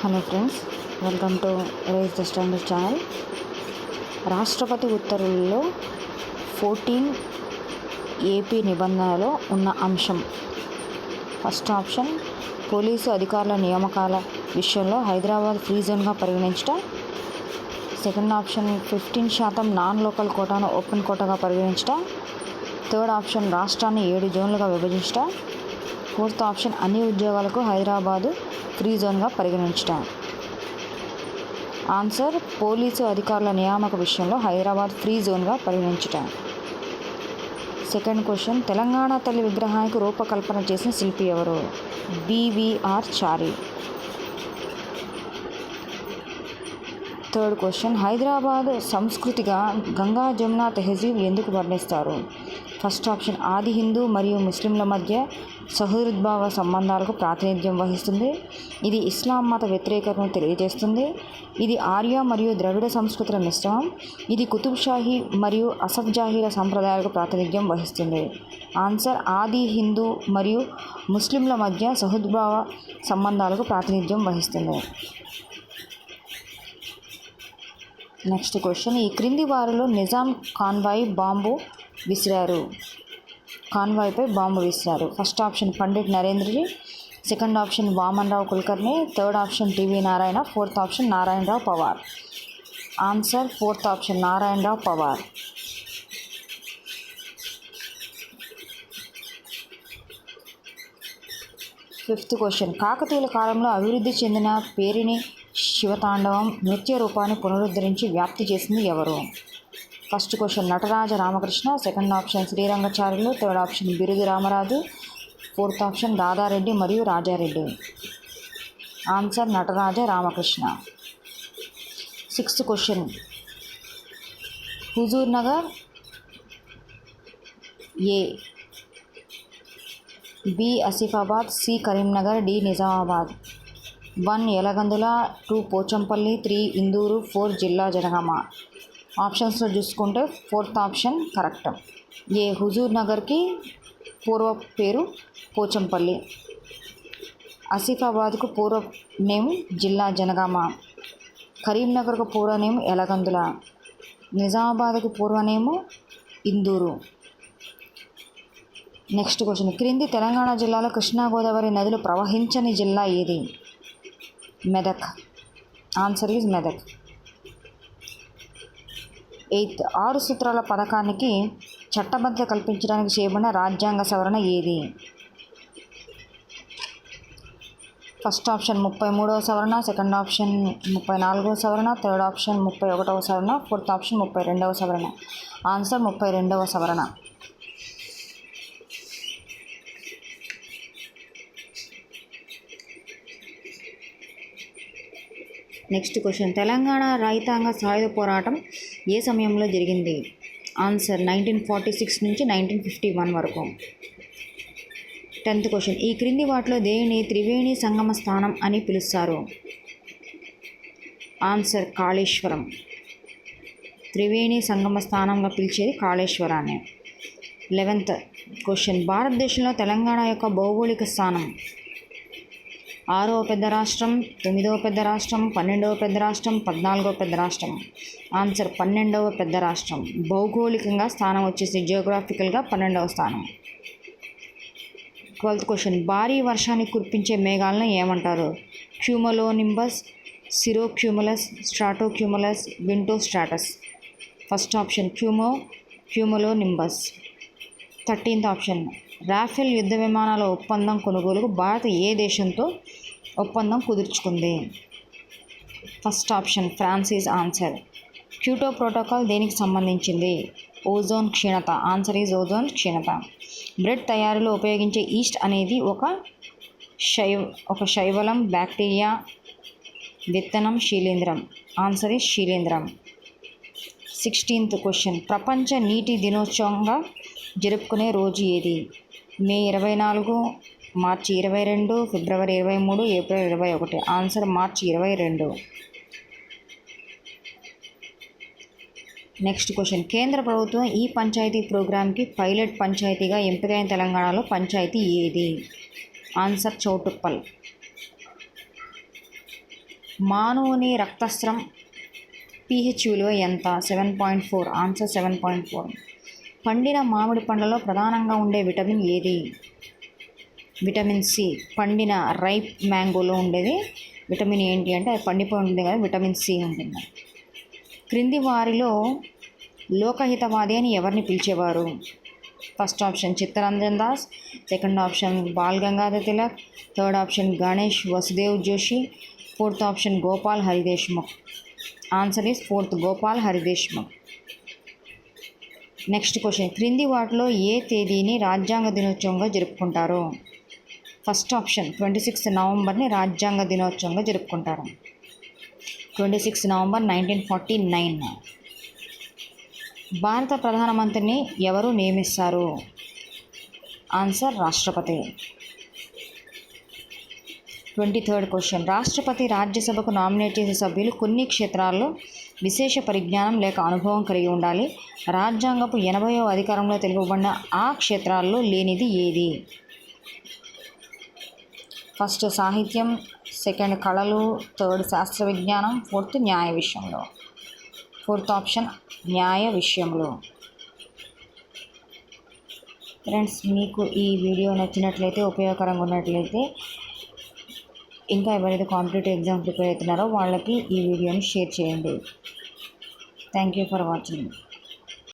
Hello friends, welcome to Rise the Standard channel. రాష్ట్రపతి ఉత్తర్వుల్లో 14 AP నిబంధనలో ఉన్న అంశం. ఫస్ట్ ఆప్షన్, పోలీసు అధికారుల నియామకాల విషయంలో హైదరాబాద్ ఫ్రీ జోన్గా పరిగణించడం. సెకండ్ ఆప్షన్, 15% నాన్ లోకల్ కోటాను ఓపెన్ కోటాగా పరిగణించడం. థర్డ్ ఆప్షన్, రాష్ట్రాన్ని 7 జోన్లుగా విభజించడం. ఫోర్త్ ఆప్షన్, అన్ని ఉద్యోగాలకు హైదరాబాదు ఫ్రీ జోన్గా పరిగణించడం. ఆన్సర్, పోలీసు అధికారుల నియామక విషయంలో హైదరాబాద్ ఫ్రీ జోన్గా పరిగణించడం. సెకండ్ క్వశ్చన్, తెలంగాణ తల్లి విగ్రహానికి రూపకల్పన చేసిన శిల్పి ఎవరు? BVR చారి. థర్డ్ క్వశ్చన్, హైదరాబాద్ సంస్కృతిగా గంగా జమున తెహజీబ్ ఎందుకు వర్ణిస్తారు? ఫస్ట్ ఆప్షన్, ఆది హిందూ మరియు ముస్లింల మధ్య సహృద్భావ సంబంధాలకు ప్రాతినిధ్యం వహిస్తుంది. ఇది ఇస్లాం మత వ్యతిరేకతను తెలియజేస్తుంది. ఇది ఆర్య మరియు ద్రవిడ సంస్కృతుల మిశ్రమం. ఇది కుతుబ్ షాహీ మరియు అసఫ్ జాహీల సంప్రదాయాలకు ప్రాతినిధ్యం వహిస్తుంది. ఆన్సర్, ఆది హిందూ మరియు ముస్లింల మధ్య సహృద్భావ సంబంధాలకు ప్రాతినిధ్యం వహిస్తుంది. నెక్స్ట్ క్వశ్చన్, ఈ క్రింది వారిలో నిజాం కాన్వాయ్పై బాంబు విసిరారు? First option, Pandit Narendraji. Second option, Vamanrao Kulkarni. Third option, TV Narayana. Fourth option, Narayanrao Pawar. Answer, fourth option, Narayanrao Pawar. Fifth question, కాకతీయుల కాలంలో అభివృద్ధి చెందిన పేరిణి శివతాండవం నృత్య రూపాన్ని పునరుద్ధరించి వ్యాప్తి చేసింది ఎవరు? First question, Nataraja Ramakrishna. Second option, Srirangacharyulu. Third option, Birudu Ramaraju. Fourth option, Dadareddy మరియు Rajareddy. Answer, Nataraja Ramakrishna. Sixth question, Huzur Nagar A, B Asifabad, C Karimnagar, D Nizamabad. 1 Yelagandula, 2 Pochampally, 3 Induru, 4 జిల్లా జనగామ. ఆప్షన్స్లో చూసుకుంటే fourth option correct. A, Huzur నగర్కి పూర్వ పేరు పోచంపల్లి. ఆసిఫాబాద్కు పూర్వ నేమ్ జిల్లా జనగామ. కరీంనగర్కు పూర్వ నేమ్ యలగందుల. నిజామాబాద్కు పూర్వ నేము ఇందూరు. నెక్స్ట్ క్వశ్చన్, క్రింది తెలంగాణ జిల్లాలో కృష్ణా గోదావరి నదులు ప్రవహించని జిల్లా ఏది? Medak. Answer is Medak. 8th, 6 సూత్రాల పథకానికి చట్టబద్ధత కల్పించడానికి చేయబడిన రాజ్యాంగ సవరణ ఏది? ఫస్ట్ ఆప్షన్ 33వ సవరణ. సెకండ్ ఆప్షన్ 34వ సవరణ. థర్డ్ ఆప్షన్ 31వ సవరణ. ఫోర్త్ ఆప్షన్ 32వ సవరణ. ఆన్సర్, 32వ సవరణ. నెక్స్ట్ క్వశ్చన్, తెలంగాణ రైతాంగ సాయుధ పోరాటం ఏ సమయంలో జరిగింది? ఆన్సర్, 1946 నుంచి 1951 వరకు. 10th క్వశ్చన్, ఈ క్రింది వాటిలో దేనిని త్రివేణి సంగమ స్థానం అని పిలుస్తారు? ఆన్సర్, కాళేశ్వరం. త్రివేణి సంగమ స్థానంగా పిలిచేది కాళేశ్వరాన్ని. 11th క్వశ్చన్, భారతదేశంలో తెలంగాణ యొక్క భౌగోళిక స్థానం? 6వ పెద్ద రాష్ట్రం, 9వ పెద్ద రాష్ట్రం, 12వ పెద్ద రాష్ట్రం, 14వ పెద్ద రాష్ట్రం. ఆన్సర్, 12వ పెద్ద రాష్ట్రం. భౌగోళికంగా స్థానం వచ్చేసి జియోగ్రాఫికల్గా 12వ స్థానం. 12th క్వశ్చన్, భారీ వర్షాన్ని కురిపించే మేఘాలను ఏమంటారు? Cumulonimbus, cirrocumulus, stratocumulus, nimbostratus. First option, cumulonimbus. 13th option, Rafale యుద్ధ విమానాల ఒప్పందం కొనుగోలుకు భారత్ ఏ దేశంతో ఒప్పందం కుదుర్చుకుంది? First option, France is answer. Kyoto protocol దేనికి సంబంధించింది? ఓజోన్ క్షీణత. ఆన్సర్ ఈజ్ ఓజోన్ క్షీణత. బ్రెడ్ తయారీలో ఉపయోగించే ఈస్ట్ అనేది ఒక శైవలం, బ్యాక్టీరియా, విత్తనం, శీలేంద్రం. ఆన్సర్ ఈజ్ శీలేంద్రం. 16th క్వశ్చన్, ప్రపంచ నీటి దినోత్సవంగా జరుపుకునే రోజు ఏది? మే 24, మార్చి 22, ఫిబ్రవరి 23, ఏప్రిల్ 21. ఆన్సర్, మార్చి 22. నెక్స్ట్ క్వశ్చన్, కేంద్ర ప్రభుత్వం ఈ పంచాయతీ ప్రోగ్రాంకి పైలట్ పంచాయతీగా ఎంపికైన తెలంగాణలో పంచాయతీ ఏది? ఆన్సర్, చౌటుప్పల్. మానవుని రక్తస్రం pH విలువ ఎంత? 7.4. ఆన్సర్ 7.4. పండిన మామిడి పండ్లలో ప్రధానంగా ఉండే విటమిన్ ఏది? Vitamin C. పండిన రైప్ మ్యాంగోలో ఉండేది విటమిన్ ఏంటి అంటే అది పండిపోయి ఉంటుంది కదా, విటమిన్ సి ఉంటుంది. క్రింది వారిలో లోకహితవాది అని ఎవరిని పిలిచేవారు? First option Chittaranjan Das, second option Bal Gangadhar Tilak, third option Ganesh Vasudev Joshi, fourth option Gopal Hari Deshmukh. Answer is fourth, Gopal Hari Deshmukh. Next question, క్రింది వాటిలో ఏ తేదీని రాజ్యాంగ దినోత్సవంగా జరుపుకుంటారు? ఫస్ట్ ఆప్షన్ 26 నవంబర్ని రాజ్యాంగ దినోత్సవంగా జరుపుకుంటారు. 26 నవంబర్ 1949. భారత ప్రధానమంత్రిని ఎవరు నియమిస్తారు? ఆన్సర్ రాష్ట్రపతి. 23rd క్వశ్చన్, రాష్ట్రపతి రాజ్యసభకు నామినేట్ చేసే సభ్యులు కొన్ని క్షేత్రాల్లో విశేష పరిజ్ఞానం లేక అనుభవం కలిగి ఉండాలి. రాజ్యాంగపు 80వ అధికారంలో తెలుపబడిన ఆ క్షేత్రాల్లో లేనిది ఏది? ఫస్ట్ సాహిత్యం, సెకండ్ కళలు, థర్డ్ శాస్త్ర విజ్ఞానం, ఫోర్త్ న్యాయ విషయంలో. ఫోర్త్ ఆప్షన్ న్యాయ విషయంలో. ఫ్రెండ్స్, మీకు ఈ వీడియో నచ్చినట్లయితే, ఉపయోగకరంగా ఉన్నట్లయితే, ఇంకా ఎవరైతే కాంపిటేటివ్ ఎగ్జామ్ ప్రిపేర్ అవుతున్నారో వాళ్ళకి ఈ వీడియోని షేర్ చేయండి. Thank you for watching.